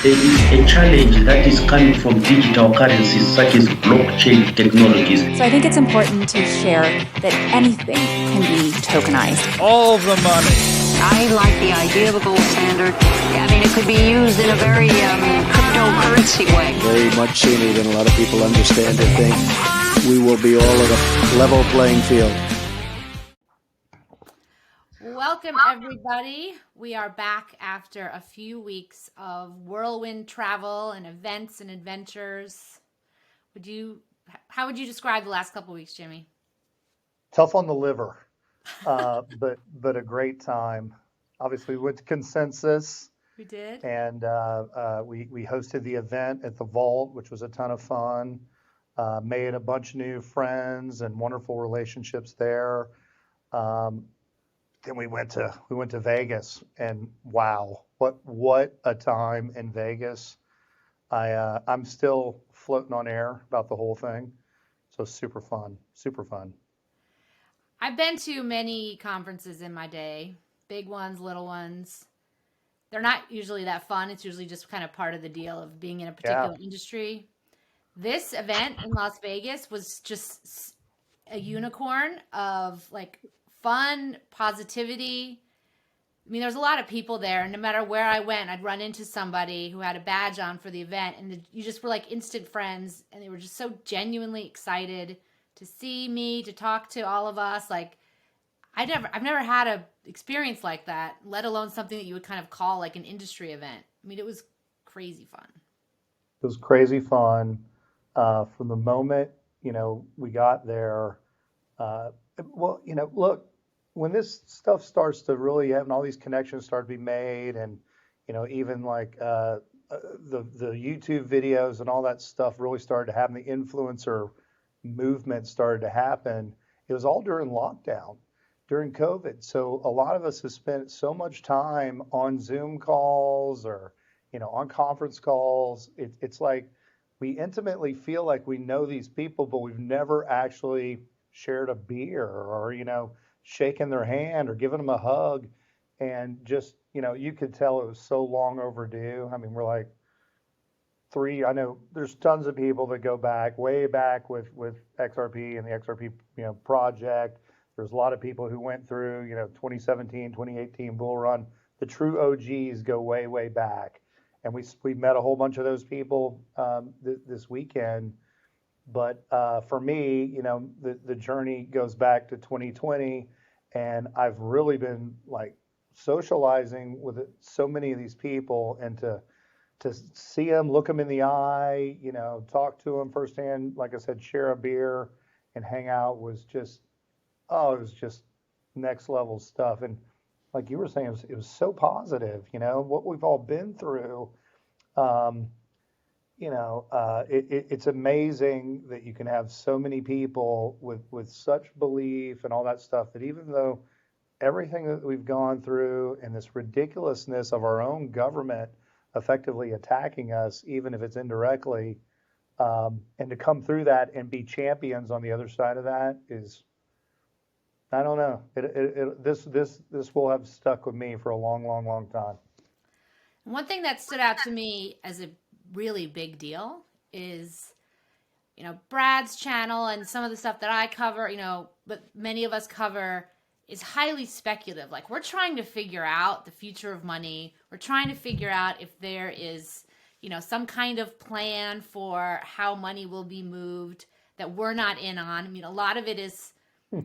There is a challenge that is coming from digital currencies such as blockchain technologies. So I think it's important to share that anything can be tokenized. All the money. I like the idea of a gold standard. I mean, it could be used in a very cryptocurrency way. Very much sooner than a lot of people understand or think. We will be all at a level playing field. Welcome, everybody. We are back after a few weeks of whirlwind travel and events and adventures. How would you describe the last couple of weeks, Jimmy? Tough on the liver, but a great time. Obviously, we went to Consensus. We did. And we hosted the event at the Vault, which was a ton of fun. Made a bunch of new friends and wonderful relationships there. Then we went to Vegas, and wow, what a time in Vegas. I'm still floating on air about the whole thing. So super fun. I've been to many conferences in my day, big ones, little ones. They're not usually that fun. It's usually just kind of part of the deal of being in a particular industry. This event in Las Vegas was just a unicorn of like fun, positivity. I mean, there was a lot of people there, and no matter where I went, I'd run into somebody who had a badge on for the event, and you just were like instant friends, and they were just so genuinely excited to see me, to talk to all of us. Like, I've never had a experience like that, let alone something that you would kind of call like an industry event. I mean, it was crazy fun. It was crazy fun. From the moment, we got there, look, when this stuff starts to really have, and all these connections start to be made, and, even like the YouTube videos and all that stuff really started to happen, the influencer movement started to happen. It was all during lockdown, during COVID. So a lot of us have spent so much time on Zoom calls or, on conference calls. It's like we intimately feel like we know these people, but we've never actually shared a beer or, shaken their hand or given them a hug. And just, you could tell it was so long overdue. I mean, we're like I know there's tons of people that go back, way back with XRP and the XRP, project. There's a lot of people who went through, 2017, 2018 bull run. The true OGs go way, way back. And we met a whole bunch of those people this weekend. But for me, the journey goes back to 2020, and I've really been like socializing with so many of these people, and to see them, look them in the eye, talk to them firsthand, like I said, share a beer and hang out was just, it was just next level stuff. And like you were saying, it was so positive, what we've all been through. It's amazing that you can have so many people with such belief and all that stuff, that even though everything that we've gone through and this ridiculousness of our own government effectively attacking us, even if it's indirectly, and to come through that and be champions on the other side of that is, I don't know. This will have stuck with me for a long, long, long time. One thing that stood out to me as a really big deal is, Brad's channel and some of the stuff that I cover, but many of us cover, is highly speculative. Like, we're trying to figure out the future of money. We're trying to figure out if there is, some kind of plan for how money will be moved that we're not in on. I mean, a lot of it is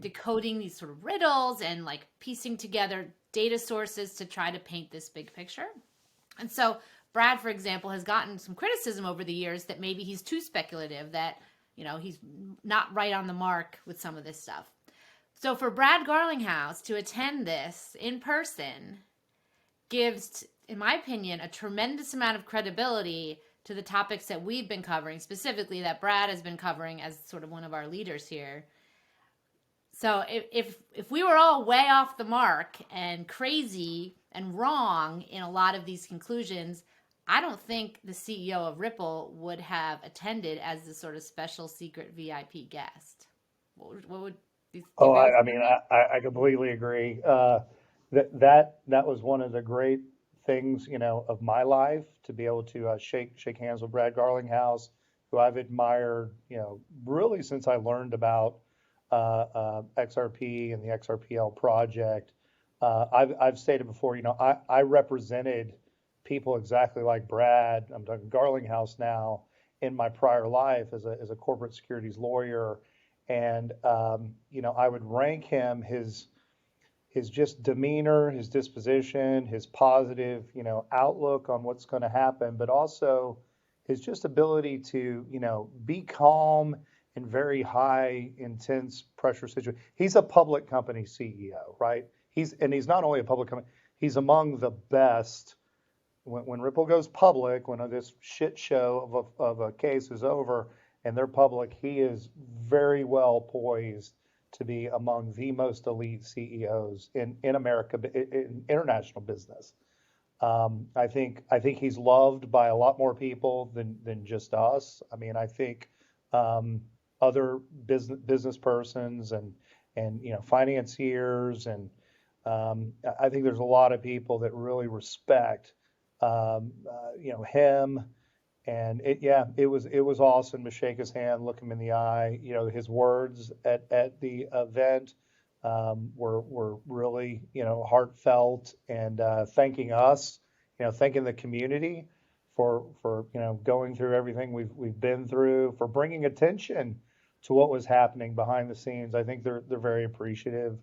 decoding these sort of riddles and like piecing together data sources to try to paint this big picture. And so Brad, for example, has gotten some criticism over the years that maybe he's too speculative, that, he's not right on the mark with some of this stuff. So for Brad Garlinghouse to attend this in person gives, in my opinion, a tremendous amount of credibility to the topics that we've been covering, specifically that Brad has been covering as sort of one of our leaders here. So if we were all way off the mark and crazy and wrong in a lot of these conclusions, I don't think the CEO of Ripple would have attended as the sort of special secret VIP guest. What would you Oh, I completely agree. That was one of the great things, of my life to be able to shake hands with Brad Garlinghouse, who I've admired, really since I learned about XRP and the XRPL project. I've stated before, I represented people exactly like Brad. I'm talking Garlinghouse now in my prior life as a corporate securities lawyer, and I would rank him his just demeanor, his disposition, his positive, outlook on what's going to happen, but also his just ability to, be calm in very high, intense pressure situation. He's a public company CEO, right? He's not only a public company, he's among the best. When Ripple goes public, when this shit show of a case is over and they're public, he is very well poised to be among the most elite CEOs in America, in international business. I think he's loved by a lot more people than just us. I mean, I think other business persons and financiers and I think there's a lot of people that really respect him. And it was awesome to shake his hand, look him in the eye. His words at the event were really, heartfelt and thanking us, thanking the community for going through everything we've been through, for bringing attention to what was happening behind the scenes. I think they're very appreciative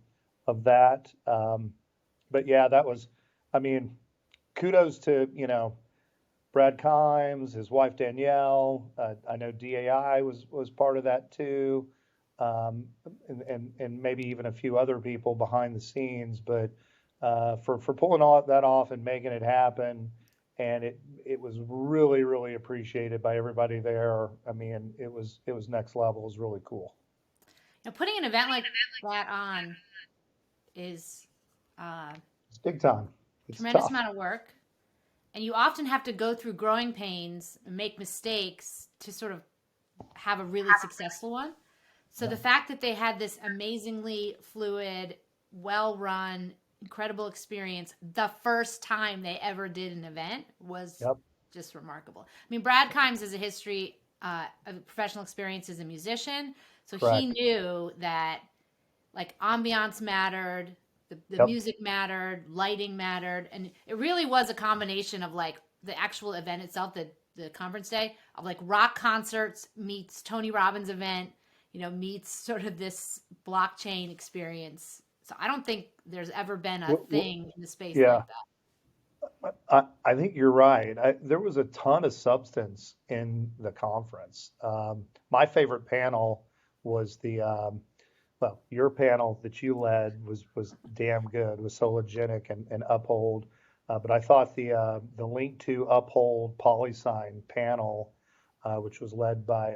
of that. But yeah, that was, I mean, kudos to Brad Kimes, his wife Danielle. I know DAI was part of that too, and maybe even a few other people behind the scenes. But for pulling all that off and making it happen, and it was really, really appreciated by everybody there. I mean, it was next level. It was really cool. Putting an event like that on is It's big time. It's tremendous tough. amount of work. And you often have to go through growing pains and make mistakes to sort of have a really successful one. So the fact that they had this amazingly fluid, well-run, incredible experience the first time they ever did an event was just remarkable. I mean, Brad Kimes has a history of professional experience as a musician. So he knew that like ambiance mattered, the music mattered, lighting mattered, and it really was a combination of like the actual event itself, the conference day, of like rock concerts meets Tony Robbins event, meets sort of this blockchain experience. So I don't think there's ever been a thing in the space like that. I think you're right. There was a ton of substance in the conference. My favorite panel was your panel that you led was damn good. It was Sologenic and Uphold. But I thought the Link to Uphold PolySign panel, which was led by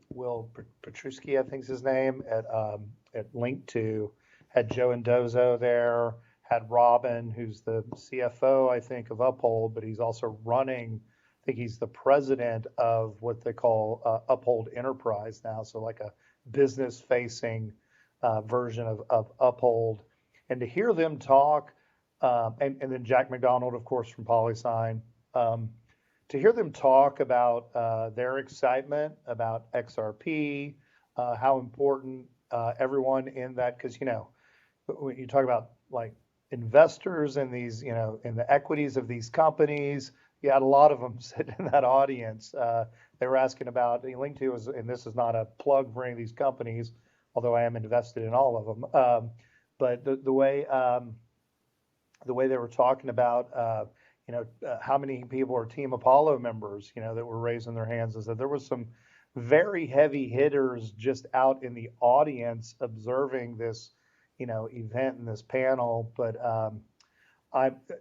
Will Petruski, I think's his name, at Link to, had Joe Indozo there, had Robin, who's the CFO, I think, of Uphold, but he's also running, I think he's the president of what they call Uphold Enterprise now, so like a business-facing version of Uphold. And to hear them talk, and then Jack McDonald, of course, from PolySign, to hear them talk about their excitement about XRP, how important everyone in that, because, when you talk about like investors in these, in the equities of these companies, you had a lot of them sitting in that audience. They were asking about Link2 and this is not a plug for any of these companies, although I am invested in all of them. But the way they were talking about, how many people are Team Apollo members, that were raising their hands, is that there was some very heavy hitters just out in the audience observing this, event and this panel. But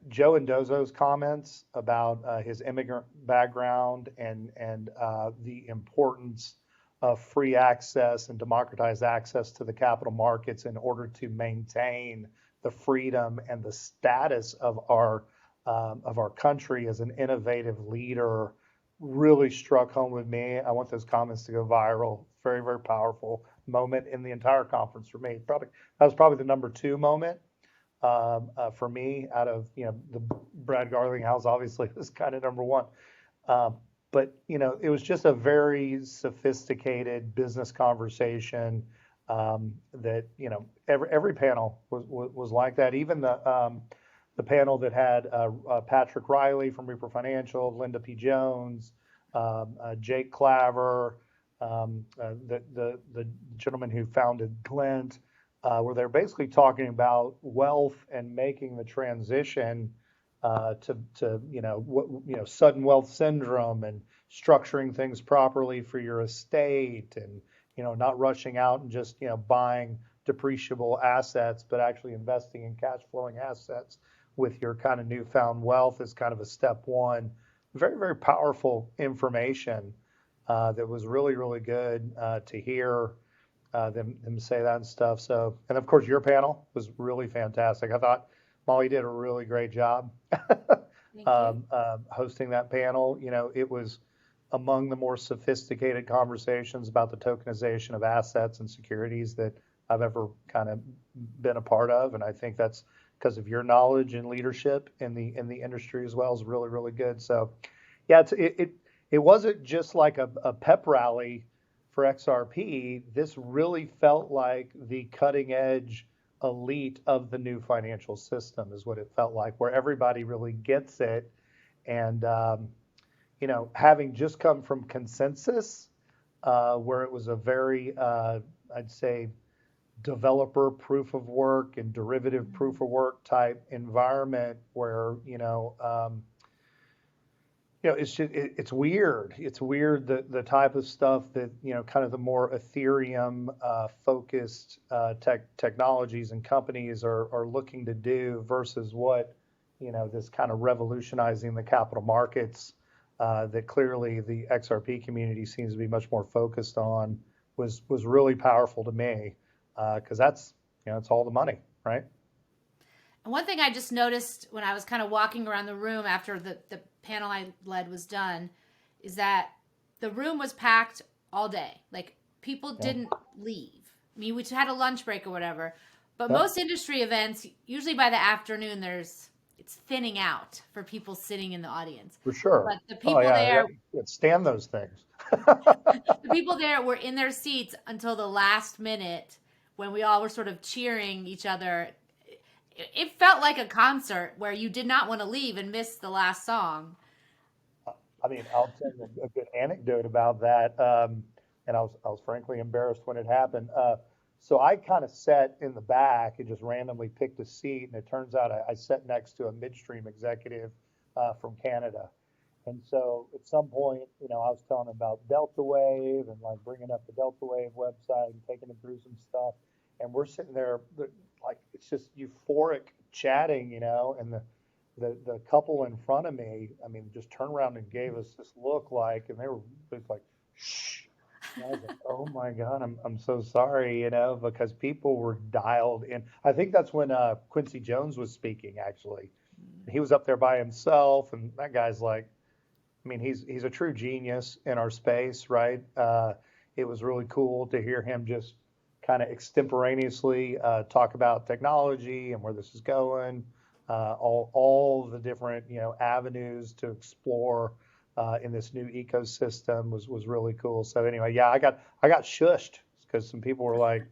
Joe Indozo's comments about his immigrant background and the importance of free access and democratized access to the capital markets in order to maintain the freedom and the status of our country as an innovative leader really struck home with me. I want those comments to go viral. Very, very powerful moment in the entire conference for me. That was probably the number 2 moment. for me out of, the Brad Garlinghouse obviously was kind of number one. Uh, but, it was just a very sophisticated business conversation that, every panel was like that. Even the panel that had Patrick Riley from Reaper Financial, Linda P. Jones, Jake Claver, the gentleman who founded Glint, where they're basically talking about wealth and making the transition to sudden wealth syndrome and structuring things properly for your estate and not rushing out and just buying depreciable assets, but actually investing in cash flowing assets with your kind of newfound wealth is kind of a step one. Very, very powerful information that was really, really good to hear them say that and stuff. So, and of course, your panel was really fantastic. I thought Molly did a really great job hosting that panel. It was among the more sophisticated conversations about the tokenization of assets and securities that I've ever kind of been a part of, and I think that's because of your knowledge and leadership in the industry as well is really, really good. So, yeah, it wasn't just like a pep rally for XRP. This really felt like the cutting edge elite of the new financial system is what it felt like, where everybody really gets it. And, having just come from consensus, where it was a very, I'd say, developer proof of work and derivative proof of work type environment where, it's just, it's weird. It's weird the type of stuff that, kind of the more Ethereum focused technologies and companies are looking to do versus what, this kind of revolutionizing the capital markets that clearly the XRP community seems to be much more focused on was really powerful to me because that's, it's all the money, right? And one thing I just noticed when I was kind of walking around the room after the panel I led was done is that the room was packed all day. Like people didn't leave. I mean, we had a lunch break or whatever, but most industry events, usually by the afternoon, it's thinning out for people sitting in the audience. For sure. But the people there stand those things. The people there were in their seats until the last minute when we all were sort of cheering each other. It felt like a concert where you did not want to leave and miss the last song. I mean, I'll tell you a good anecdote about that. And I was frankly embarrassed when it happened. So I kind of sat in the back and just randomly picked a seat. And it turns out I sat next to a midstream executive from Canada. And so at some point, I was telling him about Delta Wave and like bringing up the Delta Wave website and taking him through some stuff. And we're sitting there like it's just euphoric chatting, and the couple in front of me, I mean, just turned around and gave us this look like, and they were just like, shh. And I was like, oh my God, I'm so sorry, because people were dialed in. I think that's when Quincy Jones was speaking, actually. He was up there by himself, and that guy's like, I mean, he's a true genius in our space, right? It was really cool to hear him just kind of extemporaneously talk about technology and where this is going, all the different avenues to explore in this new ecosystem was really cool. So anyway, yeah, I got shushed because some people were like,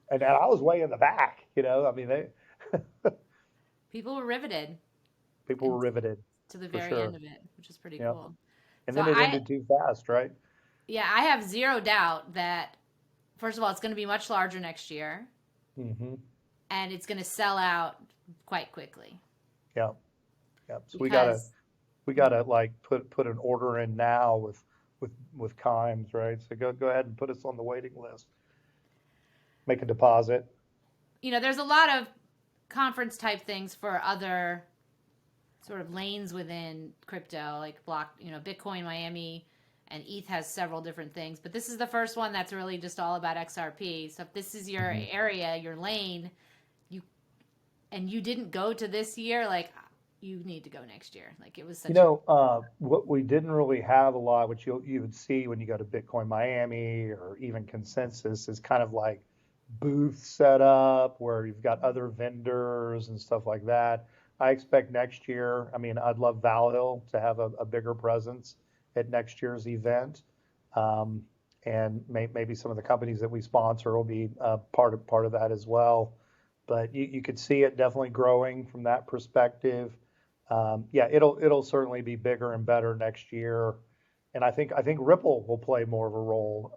and I was way in the back, I mean people were riveted. People were riveted to the very end of it, which is pretty cool. And so then it ended too fast, right? Yeah, I have zero doubt that. First of all, it's going to be much larger next year, and it's going to sell out quite quickly. Yeah. So we gotta like put an order in now with Kimes, right? So go ahead and put us on the waiting list. Make a deposit. There's a lot of conference type things for other sort of lanes within crypto, like Bitcoin Miami. And ETH has several different things, but this is the first one that's really just all about XRP. So if this is your area, your lane, you didn't go to this year, like you need to go next year. Like it was such. What we didn't really have a lot, which you would see when you go to Bitcoin Miami or even Consensus, is kind of like booth set up where you've got other vendors and stuff like that. I expect next year, I mean, I'd love Valhill to have a bigger presence at next year's event. Um, and maybe some of the companies that we sponsor will be part of that as well. But you could see it definitely growing from that perspective. Yeah, it'll certainly be bigger and better next year. And I think Ripple will play more of a role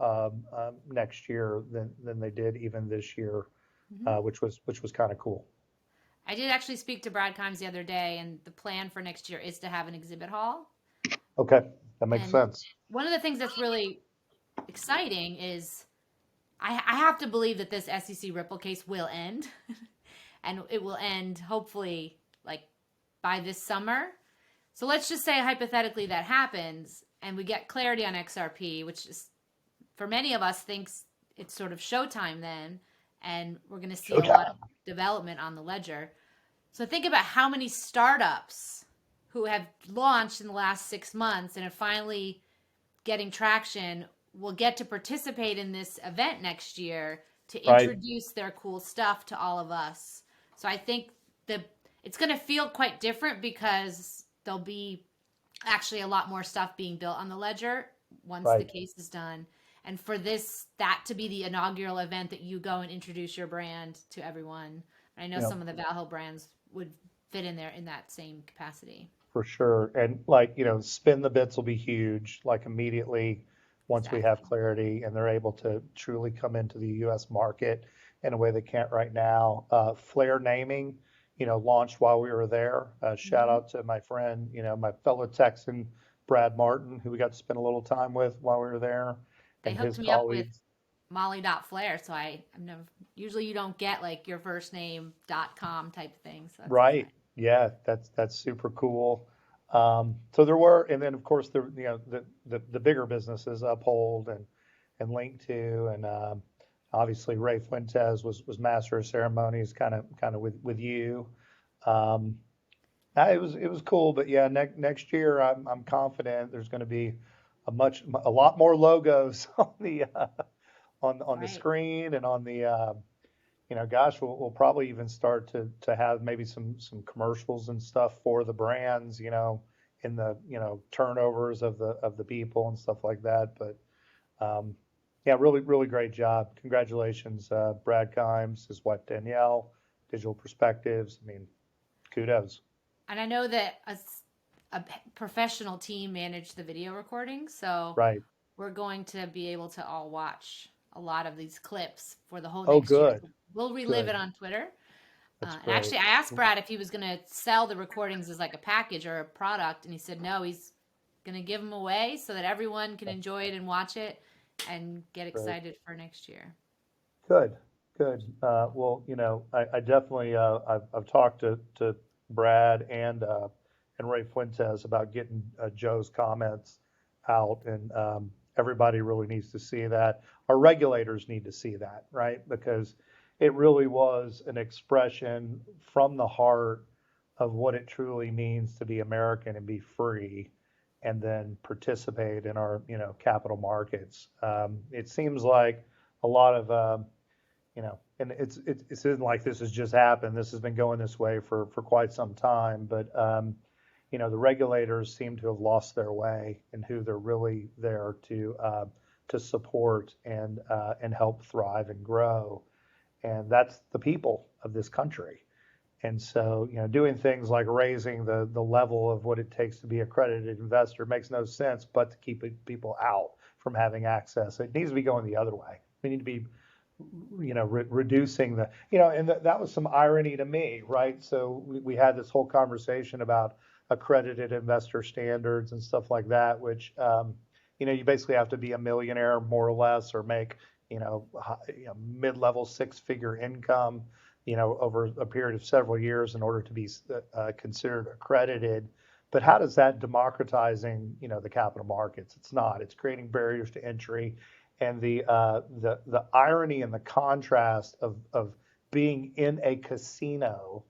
next year than they did even this year, Mhm. which was kind of cool. I did actually speak to Brad Kimes the other day, and the plan for next year is to have an exhibit hall. Okay, that makes And sense. one of the things that's really exciting is I have to believe that this SEC Ripple case will end, and it will end hopefully like by this summer. So let's just say hypothetically that happens, and we get clarity on XRP, which is for many of us thinks it's sort of showtime then, and we're going to see a lot of Showtime. development on the ledger. So think about how many startups who have launched in the last 6 months and are finally getting traction will get to participate in this event next year to Right, introduce their cool stuff to all of us. So I think the it's going to feel quite different because there'll be actually a lot more stuff being built on the ledger once the right. case is done. And for that to be the inaugural event that you go and introduce your brand to everyone. I know Yeah, some of the Valhalla brands would fit in there in that same capacity. for sure. And like, spin the bits will be huge, like immediately once we have Exactly. clarity and they're able to truly come into the US market in a way they can't right now. Flare naming, launched while we were there. Shout Hmm. out to my friend, my fellow Texan, Brad Martin, who we got to spend a little time with while we were there, They and his hooked me up with colleagues. Molly.Flair, so I'm never usually you don't get like your first name.com type thing. So that's Right. exciting. Yeah, that's super cool. So there were, and then of course the bigger businesses, Uphold and Link to, and obviously Ray Fuentes was master of ceremonies, kind of with you. Um, it was cool, but yeah, next year I'm confident there's going to be a lot more logos on the Right. screen and on the gosh, we'll probably even start to have maybe some commercials and stuff for the brands, in the turnovers of the people and stuff like that. But yeah, really really great job. Congratulations, Brad Kimes, his wife Danielle, Digital Perspectives. I mean, kudos. And I know that a professional team managed the video recording, so Right. we're going to be able to all watch a lot of these clips for the whole Oh, next year. good, So we'll relive good. it on Twitter. That's And great. actually, I asked Brad if he was going to sell the recordings as like a package or a product, and he said no, he's going to give them away so that everyone can enjoy it and watch it and get Great. excited for next year. Good, good. Well, I definitely I've talked to Brad and Ray Fuentes about getting Joe's comments out, and everybody really needs to see that. Our regulators need to see that, right? Because it really was an expression from the heart of what it truly means to be American and be free, and then participate in our capital markets. It seems like a lot of and it isn't like this has just happened. This has been going this way for quite some time. But the regulators seem to have lost their way in who they're really there to support and help thrive and grow. And that's the people of this country. And so, doing things like raising the level of what it takes to be a accredited investor makes no sense, but to keep people out from having access. It needs to be going the other way. We need to be reducing and that was some irony to me, right? So we had this whole conversation about accredited investor standards and stuff like that, which, you basically have to be a millionaire more or less, or make, mid-level six-figure income, over a period of several years in order to be considered accredited. But how does that democratizing, the capital markets? It's not. It's creating barriers to entry, and the irony and the contrast of being in a casino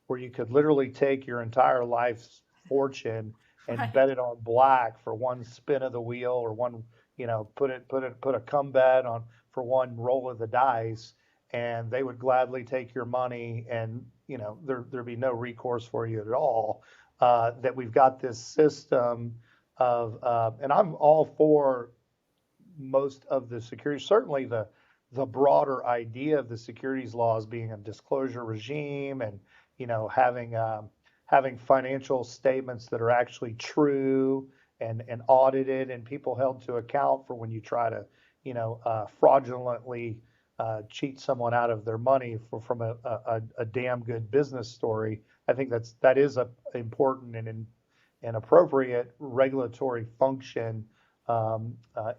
where you could literally take your entire life's fortune and Right. bet it on black for one spin of the wheel, or one, put a come bet on for one roll of the dice, and they would gladly take your money, and there'd be no recourse for you at all. That we've got this system of, and I'm all for most of the security, certainly the broader idea of the securities laws being a disclosure regime, and having financial statements that are actually true and audited, and people held to account for when you try to fraudulently cheat someone out of their money from a damn good business story. I think that is a important and appropriate regulatory function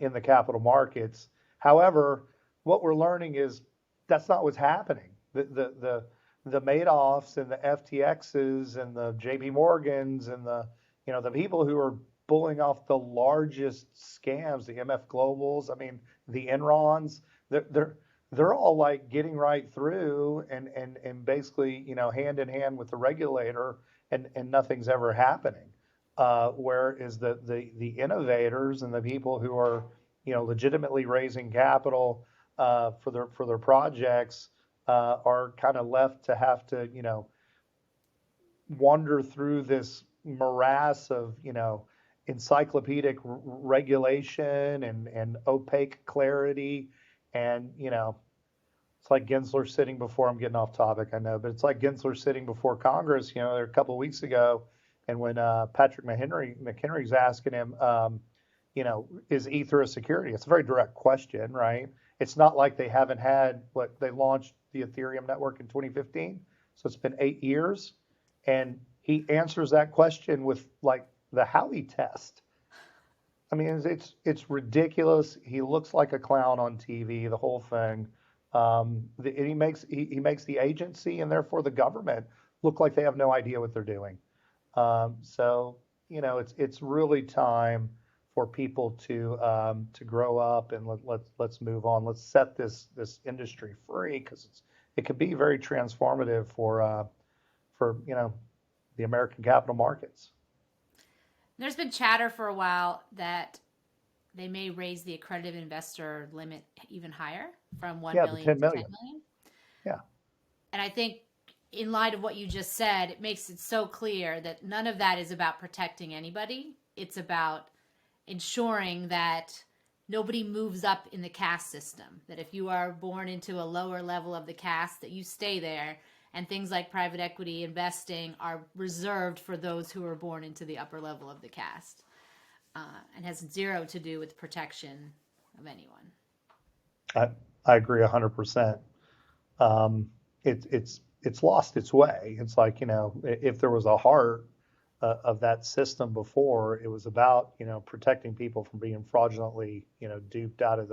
in the capital markets. However, what we're learning is that's not what's happening. The Madoffs and the FTXs and the JP Morgans and the people who are pulling off the largest scams, the MF Globals, I mean the Enrons, they're all like getting right through and basically hand in hand with the regulator, and nothing's ever happening. Whereas the innovators and the people who are legitimately raising capital for their projects are kind of left to have to wander through this morass of encyclopedic regulation and opaque clarity, and it's like Gensler sitting before, I'm getting off topic, I know, but it's like Gensler sitting before Congress a couple of weeks ago, and when Patrick McHenry's asking him is Ether a security? It's a very direct question, right? It's not like they haven't had they launched the Ethereum network in 2015, so it's been 8 years, and he answers that question with like the Howey test. I mean, it's ridiculous. He looks like a clown on TV, the whole thing. He makes the agency and therefore the government look like they have no idea what they're doing. So it's really time for people to grow up, and let's move on. Let's set this industry free, because it could be very transformative for the American capital markets. There's been chatter for a while that they may raise the accredited investor limit even higher, from 1 million to 10 million. Yeah. And I think in light of what you just said, it makes it so clear that none of that is about protecting anybody. It's about ensuring that nobody moves up in the caste system, that if you are born into a lower level of the caste, that you stay there, and things like private equity investing are reserved for those who are born into the upper level of the caste, and has zero to do with protection of anyone. I agree 100%. It's lost its way. It's like, if there was a heart of that system before, it was about, protecting people from being fraudulently, duped out of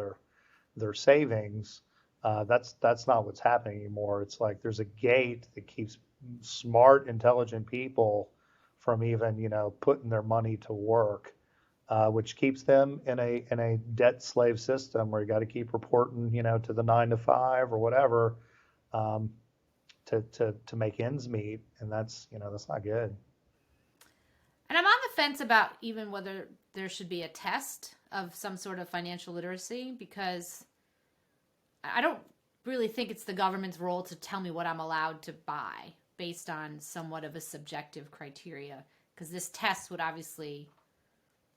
their savings. That's not what's happening anymore. It's like there's a gate that keeps smart, intelligent people from even, putting their money to work, which keeps them in a debt slave system where you got to keep reporting, to the 9 to 5 or whatever, to make ends meet, and that's not good. And I'm on the fence about even whether there should be a test of some sort of financial literacy, because I don't really think it's the government's role to tell me what I'm allowed to buy based on somewhat of a subjective criteria, because this test would obviously,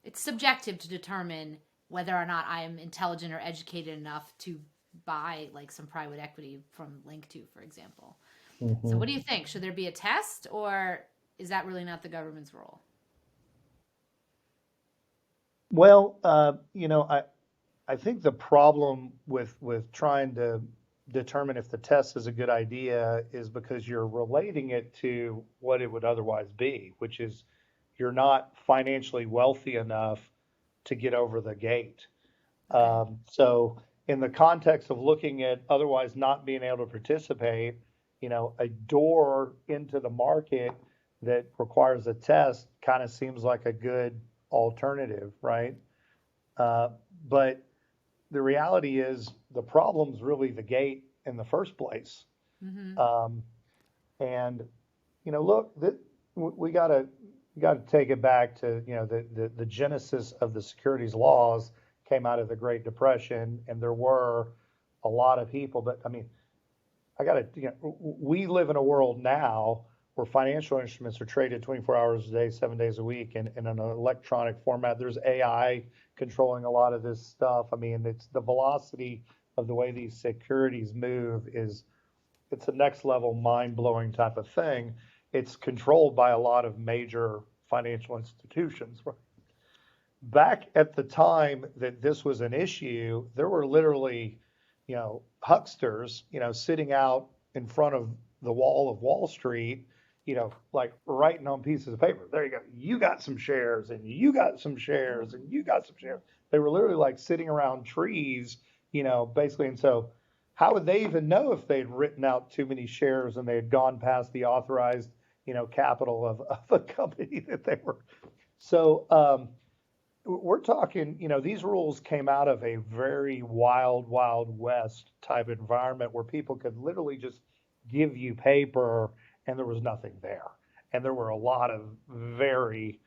it's subjective to determine whether or not I am intelligent or educated enough to buy like some private equity from Link2, for example. Mm-hmm. So what do you think? Should there be a test, or is that really not the government's role? Well, I think the problem with trying to determine if the test is a good idea is because you're relating it to what it would otherwise be, which is you're not financially wealthy enough to get over the gate. Okay. So in the context of looking at otherwise not being able to participate, a door into the market that requires a test kind of seems like a good alternative, right? But the reality is the problem's really the gate in the first place. Mm-hmm. And look, we got to take it back to the genesis of the securities laws came out of the Great Depression, and there were a lot of people, but I mean, we live in a world now where financial instruments are traded 24 hours a day, 7 days a week, and in an electronic format. There's AI controlling a lot of this stuff. I mean, it's the velocity of the way these securities move it's a next level mind blowing type of thing. It's controlled by a lot of major financial institutions. Back at the time that this was an issue, there were literally, hucksters, sitting out in front of the wall of Wall Street, like writing on pieces of paper. There you go. You got some shares, and you got some shares, and you got some shares. They were literally like sitting around trees, basically. And so, how would they even know if they'd written out too many shares and they had gone past the authorized, capital of a company that they were? So, we're talking, these rules came out of a very wild, wild west type environment where people could literally just give you paper and there was nothing there. And there were a lot of very,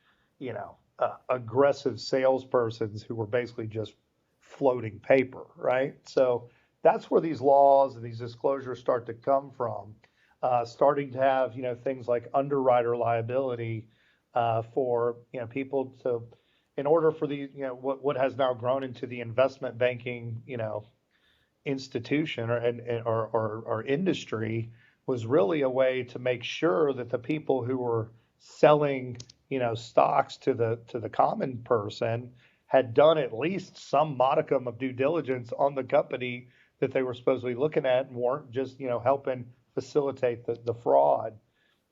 aggressive salespersons who were basically just floating paper, right? So that's where these laws and these disclosures start to come from, starting to have, things like underwriter liability for, people to, in order for the, what has now grown into the investment banking, institution or industry was really a way to make sure that the people who were selling, stocks to the common person had done at least some modicum of due diligence on the company that they were supposedly looking at and weren't just, helping facilitate the fraud.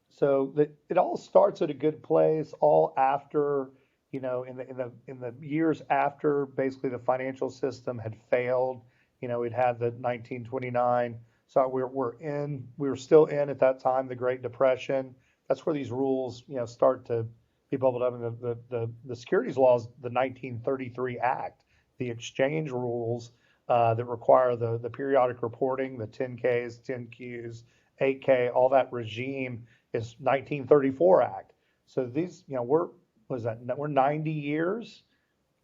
So it all starts at a good place, all after, in the years after basically the financial system had failed. We'd had the 1929. So we were still in at that time the Great Depression. That's where these rules, start to be bubbled up. And the securities laws, the 1933 Act, the exchange rules that require the periodic reporting, the 10Ks, 10Qs, 8K, all that regime is 1934 Act. So these, we're 90 years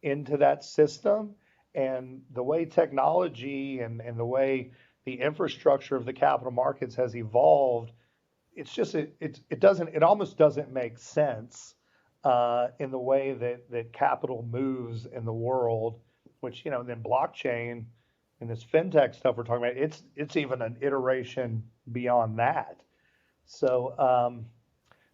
into that system, and the way technology and the way the infrastructure of the capital markets has evolved, it's just it almost doesn't make sense in the way that capital moves in the world, which then blockchain and this fintech stuff we're talking about, it's even an iteration beyond that. So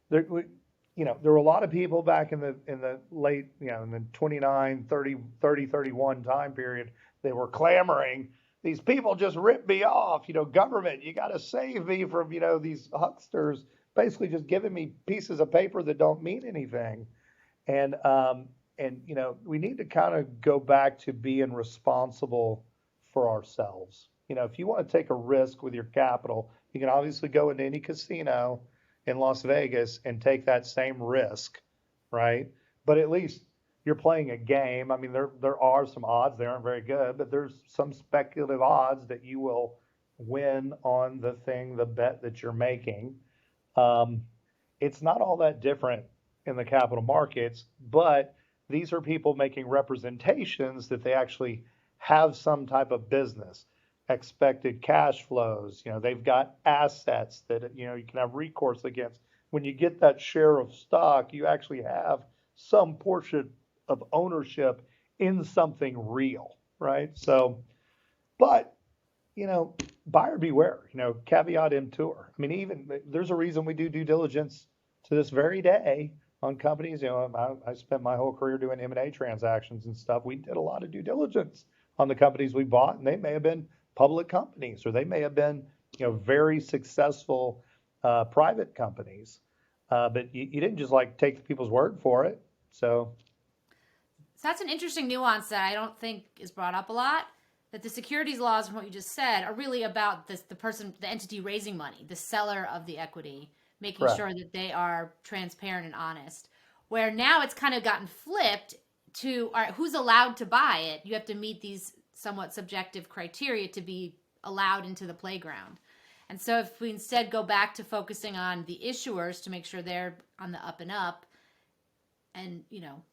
there were a lot of people back in the late, in the 29, 30, 31 time period, they were clamoring, these people just ripped me off, government, you got to save me from, these hucksters basically just giving me pieces of paper that don't mean anything. And we need to kind of go back to being responsible for ourselves. If you want to take a risk with your capital, you can obviously go into any casino in Las Vegas and take that same risk, right? But at least you're playing a game. I mean, there are some odds, they aren't very good, but there's some speculative odds that you will win on the bet that you're making. It's not all that different in the capital markets, but these are people making representations that they actually have some type of business, expected cash flows. They've got assets that, you can have recourse against. When you get that share of stock, you actually have some portion of ownership in something real, right? So, but, buyer beware, caveat emptor. I mean, even there's a reason we do due diligence to this very day on companies. I spent my whole career doing M&A transactions and stuff. We did a lot of due diligence on the companies we bought, and they may have been public companies, or they may have been, very successful private companies. But you didn't just take the people's word for it. So that's an interesting nuance that I don't think is brought up a lot. That the securities laws, from what you just said, are really about the entity raising money, the seller of the equity, making Correct. sure that they are transparent and honest. Where now it's kind of gotten flipped to, all right, who's allowed to buy it? You have to meet these somewhat subjective criteria to be allowed into the playground. And so if we instead go back to focusing on the issuers to make sure they're on the up and up, and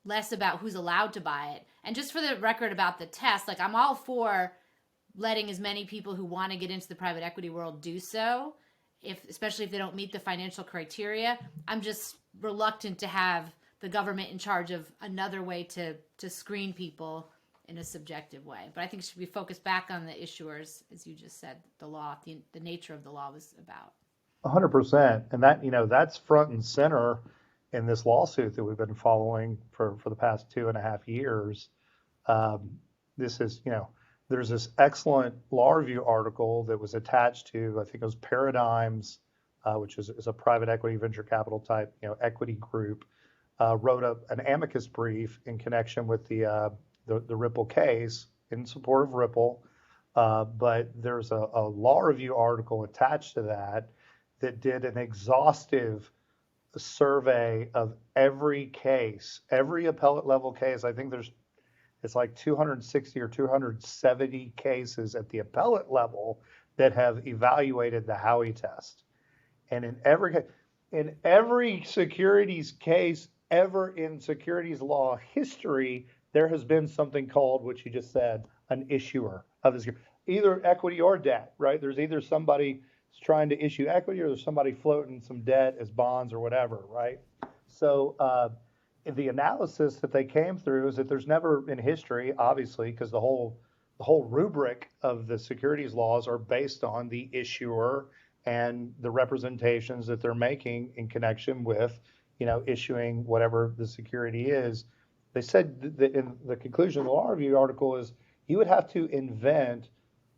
less about who's allowed to buy it. And just for the record about the test, I'm all for letting as many people who want to get into the private equity world do so, especially if they don't meet the financial criteria. I'm just reluctant to have the government in charge of another way to screen people in a subjective way. But I think it should be focused back on the issuers, as you just said, the law, the nature of the law was about. 100%. And that, that's front and center in this lawsuit that we've been following for the past 2.5 years. This is, there's this excellent law review article that was attached to, I think it was Paradigms, which is a private equity venture capital type, equity group, wrote up an amicus brief in connection with the Ripple case in support of Ripple. But there's a law review article attached to that did an exhaustive survey of every case, every appellate level case. I think it's like 260 or 270 cases at the appellate level that have evaluated the Howey test. And in every securities case ever in securities law history, there has been something called, what you just said, an issuer of the security, either equity or debt, right? There's either somebody trying to issue equity or there's somebody floating some debt as bonds or whatever, right? So the analysis that they came through is that there's never in history, obviously, because the whole rubric of the securities laws are based on the issuer and the representations that they're making in connection with, issuing whatever the security is. They said that in the conclusion of the law review article is you would have to invent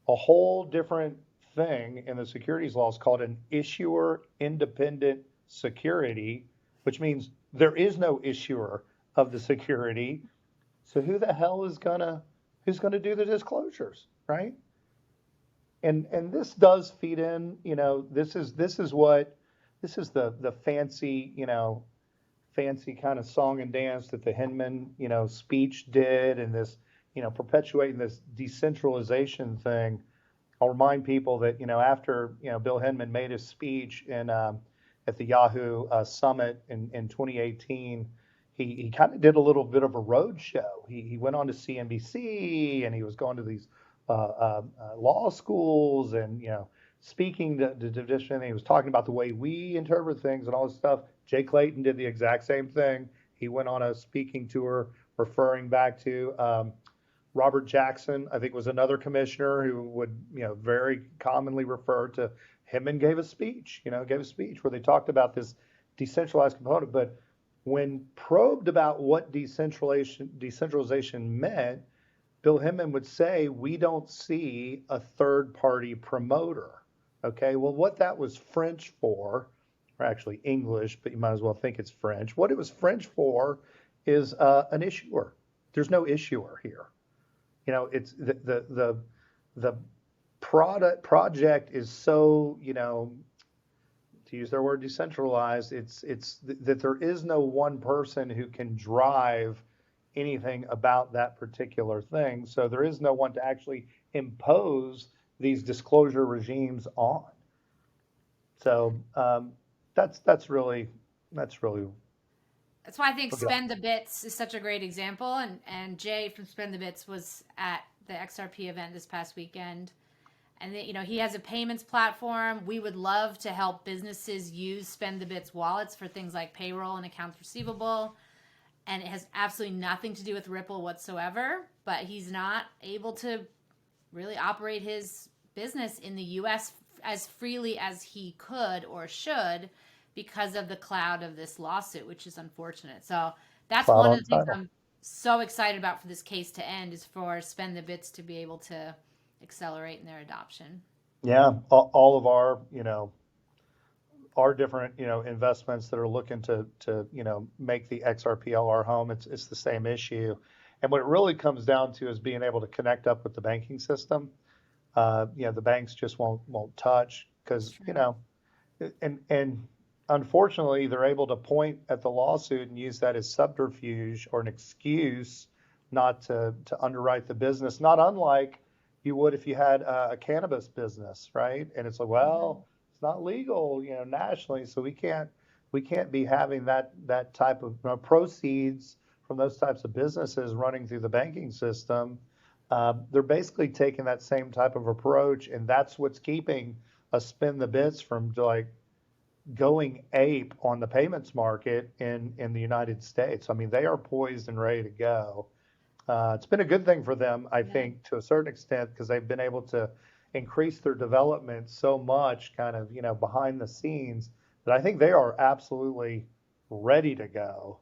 a whole different thing in the securities laws called an issuer independent security, which means there is no issuer of the security. So who the hell who's gonna do the disclosures, right? And this does feed in, this is the fancy, fancy kind of song and dance that the Hinman, speech did, and this, perpetuating this decentralization thing. I'll remind people that, after, Bill Hinman made his speech at the Yahoo Summit in 2018, he kind of did a little bit of a road show. He went on to CNBC, and he was going to these law schools and, speaking to division. He was talking about the way we interpret things and all this stuff. Jay Clayton did the exact same thing. He went on a speaking tour referring back to Robert Jackson, I think, was another commissioner who would, very commonly refer to him, and gave a speech where they talked about this decentralized component. But when probed about what decentralization meant, Bill Hinman would say, we don't see a third party promoter. Okay, well, what that was French for, or actually English, but you might as well think it's French. What it was French for is an issuer. There's no issuer here. It's the project is so, to use their word, decentralized. It's that there is no one person who can drive anything about that particular thing. So there is no one to actually impose these disclosure regimes on. So that's really. That's why I think Spend the Bits is such a great example. And Jay from Spend the Bits was at the XRP event this past weekend. And he has a payments platform. We would love to help businesses use Spend the Bits wallets for things like payroll and accounts receivable. And it has absolutely nothing to do with Ripple whatsoever. But he's not able to really operate his business in the U.S. as freely as he could or should because of the cloud of this lawsuit, which is unfortunate. So that's one of the things I'm so excited about for this case to end, is for Spend the Bits to be able to accelerate in their adoption. Yeah, all of our, our different, investments that are looking to make the XRPL our home, it's the same issue. And what it really comes down to is being able to connect up with the banking system. The banks just won't touch because, and unfortunately, they're able to point at the lawsuit and use that as subterfuge or an excuse not to underwrite the business, not unlike you would if you had a cannabis business, right? And it's like, well, it's not legal, nationally, so we can't be having that type of proceeds from those types of businesses running through the banking system. They're basically taking that same type of approach, and that's what's keeping a spin the bits from like going ape on the payments market in the United States. I mean, they are poised and ready to go. It's been a good thing for them, I Yeah. think, to a certain extent, because they've been able to increase their development so much, kind of, behind the scenes, that I think they are absolutely ready to go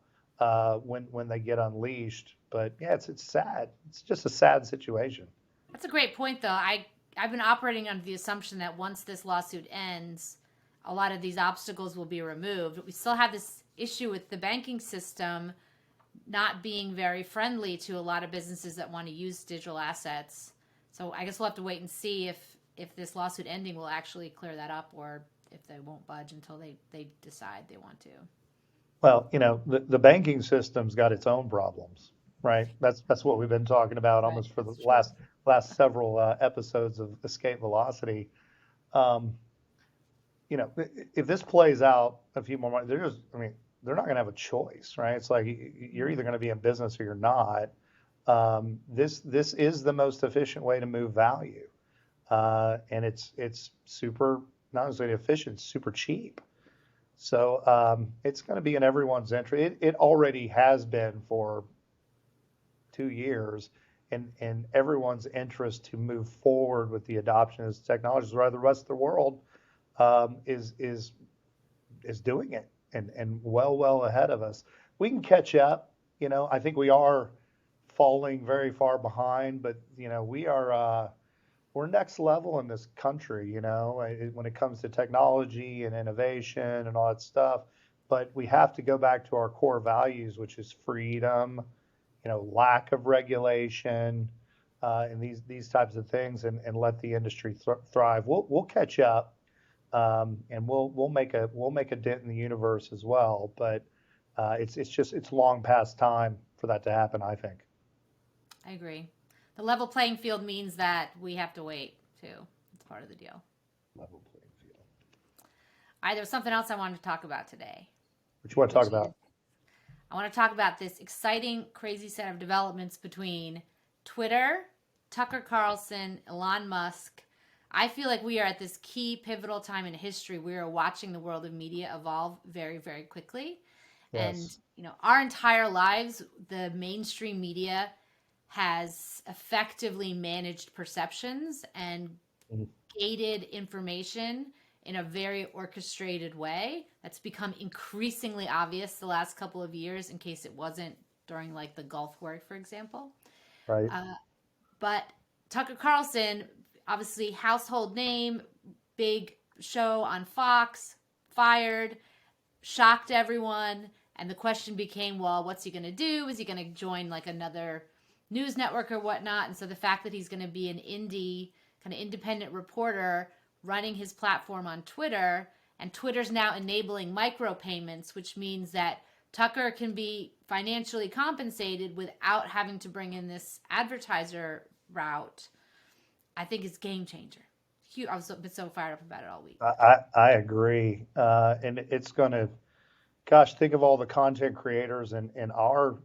when they get unleashed. But yeah, it's sad. It's just a sad situation. That's a great point, though. I've been operating under the assumption that once this lawsuit ends, a lot of these obstacles will be removed. We still have this issue with the banking system not being very friendly to a lot of businesses that want to use digital assets. So I guess we'll have to wait and see if this lawsuit ending will actually clear that up, or if they won't budge until they decide they want to. Well, the banking system's got its own problems, right? That's what we've been talking about Right. almost for the That's true. last several episodes of Escape Velocity. Um, if this plays out a few more months, they're not going to have a choice, right? It's like you're either going to be in business or you're not. This is the most efficient way to move value, and it's super, not necessarily efficient, it's super cheap. So it's going to be in everyone's interest. It already has been for 2 years, in everyone's interest to move forward with the adoption of this technology, while the rest of the world is doing it and well ahead of us. We can catch up. I think we are falling very far behind, but we're next level in this country, when it comes to technology and innovation and all that stuff. But we have to go back to our core values, which is freedom, lack of regulation, and these types of things, and let the industry thrive. We'll catch up, and we'll make a dent in the universe as well. But it's long past time for that to happen, I think. I agree. The level playing field means that we have to wait too. It's part of the deal. Level playing field. There was something else I wanted to talk about today. What you want to talk Which about? is- I want to talk about this exciting, crazy set of developments between Twitter, Tucker Carlson, Elon Musk. I feel like we are at this key pivotal time in history. We are watching the world of media evolve very, very quickly. Yes. And, our entire lives, the mainstream media has effectively managed perceptions and Mhm. gated information in a very orchestrated way. That's become increasingly obvious the last couple of years, in case it wasn't during like the Gulf War, for example. Right. But Tucker Carlson, obviously household name, big show on Fox, fired, shocked everyone. And the question became, well, what's he going to do? Is he going to join like another news network or whatnot? And so the fact that he's going to be an indie, kind of independent reporter running his platform on Twitter, and Twitter's now enabling micropayments, which means that Tucker can be financially compensated without having to bring in this advertiser route, I think it's game changer. I was been so fired up about it all week. I agree, and it's going to. Gosh, think of all the content creators in our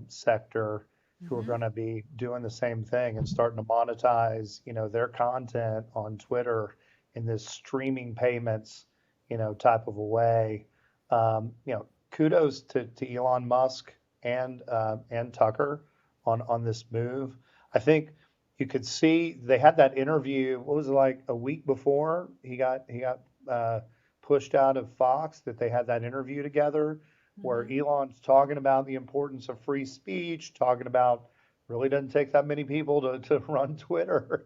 sector who are going to be doing the same thing and starting to monetize their content on Twitter in this streaming payments type of a way. Kudos to Elon Musk and Tucker on this move. I think you could see they had that interview. What was it, like a week before he got pushed out of Fox, that they had that interview together where Elon's talking about the importance of free speech, talking about really doesn't take that many people to run Twitter,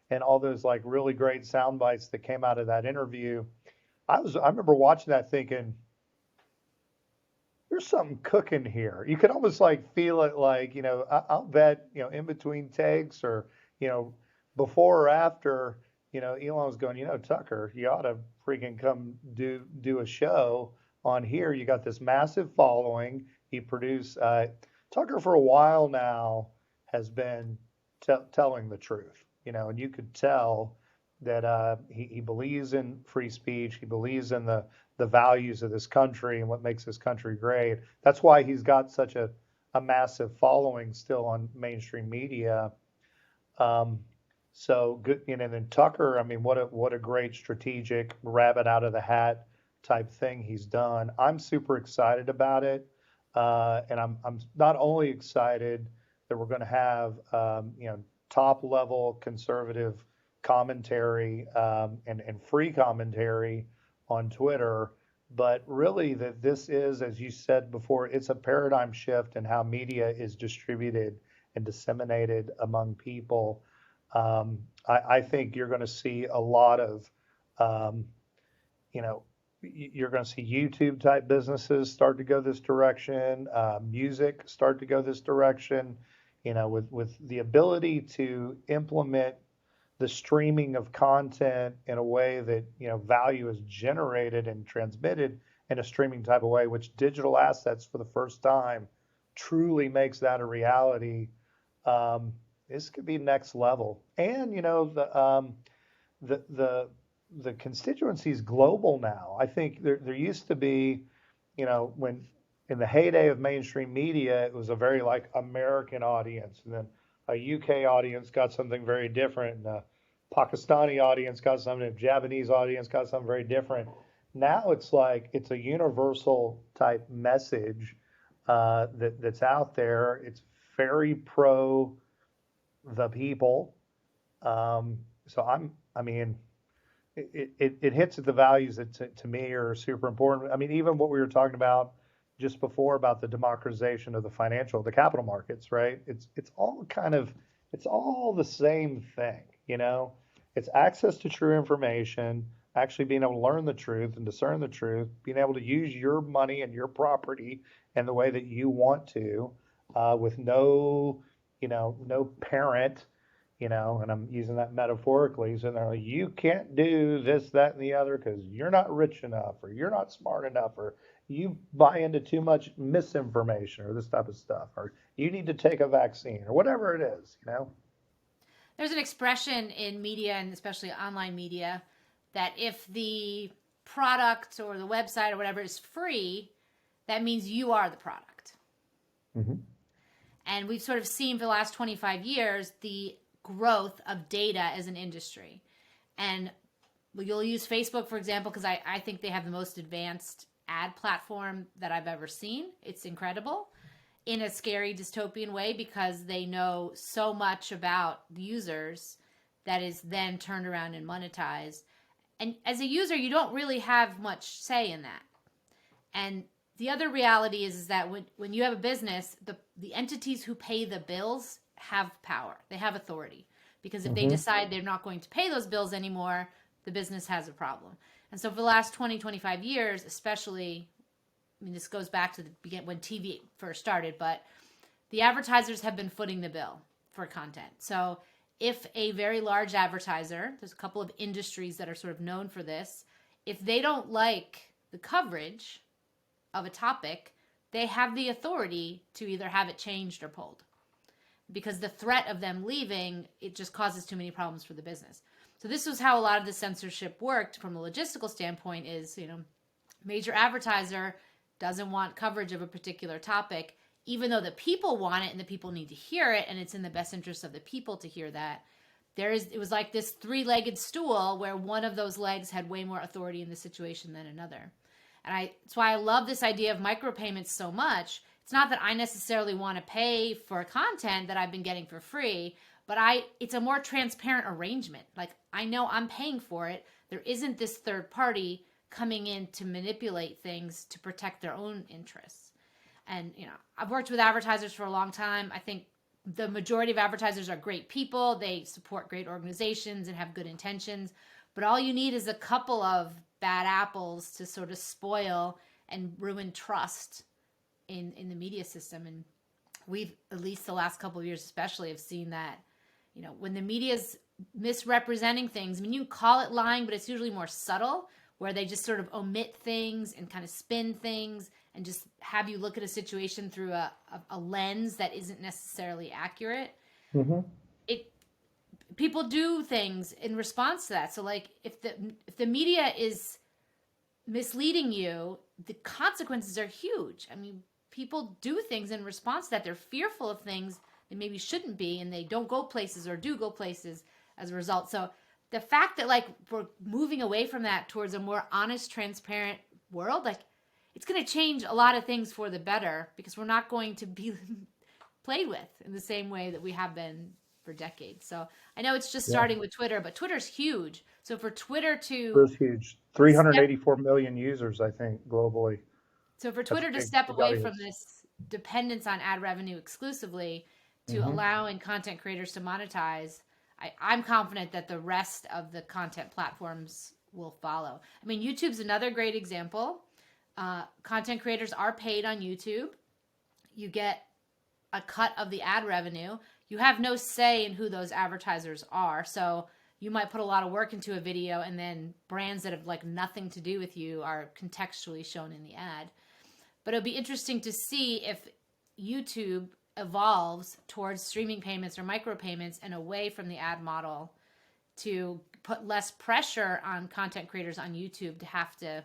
and all those like really great sound bites that came out of that interview. I remember watching that thinking, there's something cooking here. You could almost like feel it, like, I'll bet, in between takes, or, before or after, Elon was going, Tucker, you ought to freaking come do a show on here. You got this massive following. He produced, Tucker for a while now has been telling the truth, and you could tell that he believes in free speech. He believes in the values of this country and what makes this country great. That's why he's got such a massive following still on mainstream media. So good, and then Tucker, I mean, what a great strategic rabbit out of the hat type thing he's done. I'm super excited about it, and I'm not only excited that we're going to have top level conservative commentary and free commentary on Twitter, but really that this is, as you said before, it's a paradigm shift in how media is distributed and disseminated among people. I think you're going to see a lot of, you know, you're going to see YouTube type businesses start to go this direction, music start to go this direction, with the ability to implement the streaming of content in a way that, value is generated and transmitted in a streaming type of way, which digital assets for the first time truly makes that a reality. This could be next level. And, the constituency is global now. I think there used to be, when in the heyday of mainstream media, it was a very like American audience, and then a UK audience got something very different, and a Pakistani audience got something, a Japanese audience got something very different. Now it's like it's a universal type message that's out there. It's very pro the people. I mean, it hits at the values that to me are super important. I mean, even what we were talking about just before about the democratization of the capital markets, right? It's all it's all the same thing, It's access to true information, actually being able to learn the truth and discern the truth, being able to use your money and your property in the way that you want to, with no parent, and I'm using that metaphorically. So they're like, you can't do this, that, and the other because you're not rich enough, or you're not smart enough, or you buy into too much misinformation, or this type of stuff, or you need to take a vaccine, or whatever it is, There's an expression in media, and especially online media, that if the product or the website or whatever is free, that means you are the product. Mm-hmm. And we've sort of seen for the last 25 years the growth of data as an industry. And you'll use Facebook, for example, because I think they have the most advanced ad platform that I've ever seen. It's incredible in a scary dystopian way, because they know so much about the users that is then turned around and monetized. And as a user, you don't really have much say in that. And the other reality is that when you have a business, the entities who pay the bills have power. They have authority. Because if they decide they're not going to pay those bills anymore, the business has a problem. And so for the last 20, 25 years, especially, I mean, this goes back to the beginning when TV first started, but the advertisers have been footing the bill for content. So if a very large advertiser, there's a couple of industries that are sort of known for this, if they don't like the coverage of a topic, they have the authority to either have it changed or pulled. Because the threat of them leaving, it just causes too many problems for the business. So this was how a lot of the censorship worked from a logistical standpoint is, major advertiser doesn't want coverage of a particular topic, even though the people want it and the people need to hear it, and it's in the best interest of the people to hear that. It was like this three-legged stool where one of those legs had way more authority in the situation than another. And that's why I love this idea of micropayments so much. It's not that I necessarily want to pay for content that I've been getting for free, but it's a more transparent arrangement. Like, I know I'm paying for it. There isn't this third party coming in to manipulate things to protect their own interests. And, I've worked with advertisers for a long time. I think the majority of advertisers are great people. They support great organizations and have good intentions. But all you need is a couple of bad apples to sort of spoil and ruin trust in the media system. And we've, at least the last couple of years especially, have seen that, when the media's misrepresenting things, I mean, you can call it lying, but it's usually more subtle, where they just sort of omit things and kind of spin things and just have you look at a situation through a lens that isn't necessarily accurate. Mm-hmm. People do things in response to that. So like if the media is misleading you, the consequences are huge. I mean, people do things in response to that. They're fearful of things they maybe shouldn't be, and they don't go places or do go places as a result. So the fact that like we're moving away from that towards a more honest, transparent world, like it's going to change a lot of things for the better, because we're not going to be played with in the same way that we have been for decades. So I know it's just starting with Twitter, but Twitter's huge. So for Twitter to It's huge. 384 million users, I think, globally. So for That's a Twitter to big, step big away from audience. this dependence on ad revenue exclusively to allowing content creators to monetize, I'm confident that the rest of the content platforms will follow. I mean, YouTube's another great example. Content creators are paid on YouTube. You get a cut of the ad revenue. You have no say in who those advertisers are. So you might put a lot of work into a video, and then brands that have like nothing to do with you are contextually shown in the ad. But it'll be interesting to see if YouTube evolves towards streaming payments or micropayments and away from the ad model to put less pressure on content creators on YouTube to have to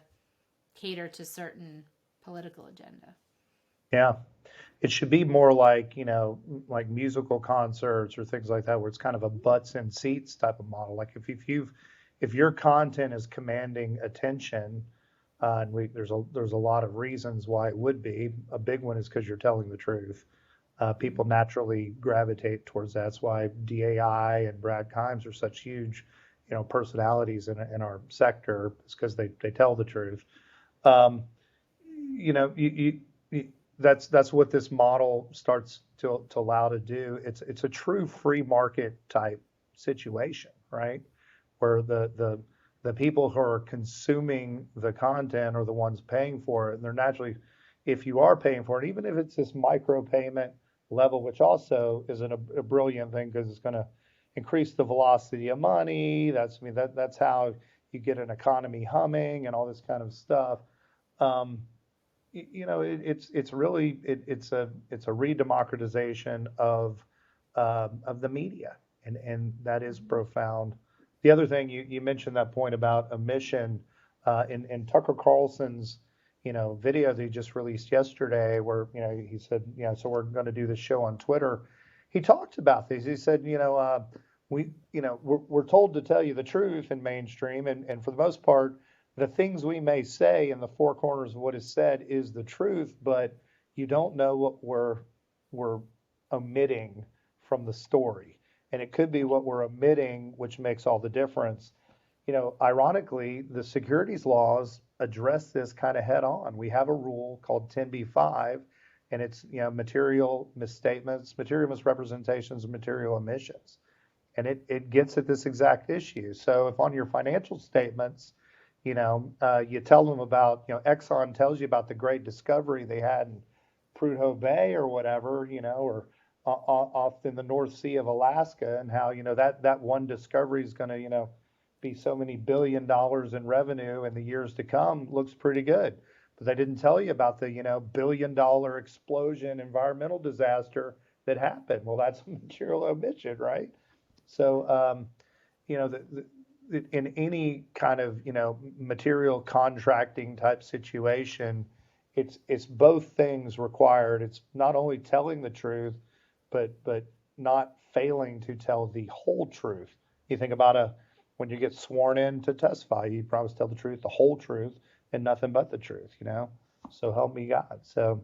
cater to certain political agenda. Yeah. It should be more like, like musical concerts or things like that, where it's kind of a butts and seats type of model. Like if your content is commanding attention, and there's a lot of reasons why it would be. A big one is because you're telling the truth. People naturally gravitate towards that. That's why DAI and Brad Kimes are such huge, personalities in our sector. It's because they tell the truth. Um, that's what this model starts to allow to do. It's a true free market type situation, right? Where the people who are consuming the content are the ones paying for it. And they're naturally, if you are paying for it, even if it's this micropayment level, which also isn't a brilliant thing because it's going to increase the velocity of money. That's how you get an economy humming and all this kind of stuff. Um, it's really it's a re-democratization of the media, and that is profound. The other thing you mentioned, that point about emission, in Tucker Carlson's video that he just released yesterday, where he said, so we're going to do this show on Twitter. He talked about these. He said, we're told to tell you the truth in mainstream, and for the most part, the things we may say in the four corners of what is said is the truth, but you don't know what we're omitting from the story. And it could be what we're omitting, which makes all the difference. Ironically, the securities laws address this kind of head on. We have a rule called 10b-5, and it's, material misstatements, material misrepresentations, and material omissions. And it gets at this exact issue. So if on your financial statements, you tell them about, Exxon tells you about the great discovery they had in Prudhoe Bay or whatever, or off in the North Sea of Alaska, and how, that one discovery is going to, be so many $1 billion in revenue in the years to come, looks pretty good. But they didn't tell you about the, $1 billion explosion environmental disaster that happened. Well, that's a material omission, right? So, in any kind of material contracting type situation, it's both things required. It's not only telling the truth, but not failing to tell the whole truth. You think about when you get sworn in to testify, you promise to tell the truth, the whole truth, and nothing but the truth. So help me God. So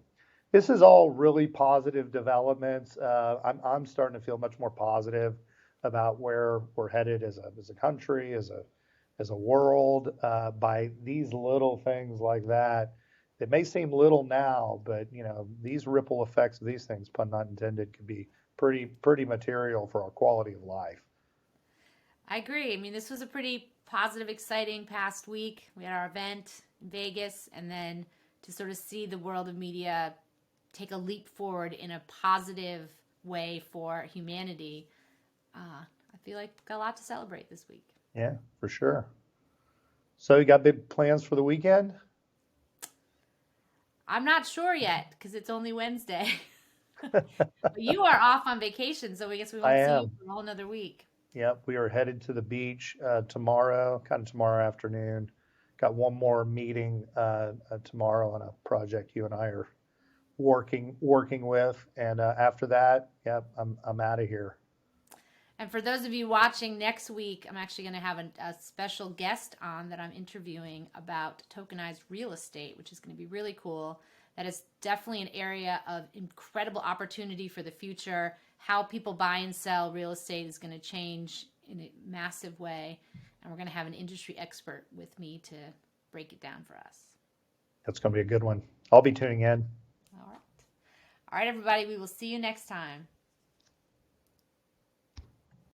this is all really positive developments. I'm starting to feel much more positive about where we're headed as a country, as a world, by these little things like that. It may seem little now, but these ripple effects of these things, pun not intended, could be pretty material for our quality of life. I agree. I mean, this was a pretty positive, exciting past week. We had our event in Vegas, and then to sort of see the world of media take a leap forward in a positive way for humanity. I feel like we've got a lot to celebrate this week. Yeah, for sure. So you got big plans for the weekend? I'm not sure yet because it's only Wednesday. But you are off on vacation, so I guess we won't see you for a whole another week. Yep, we are headed to the beach tomorrow afternoon. Got one more meeting tomorrow on a project you and I are working with. And after that, yeah, I'm out of here. And for those of you watching next week, I'm actually going to have a special guest on that I'm interviewing about tokenized real estate, which is going to be really cool. That is definitely an area of incredible opportunity for the future. How people buy and sell real estate is going to change in a massive way. And we're going to have an industry expert with me to break it down for us. That's going to be a good one. I'll be tuning in. All right. All right, everybody. We will see you next time.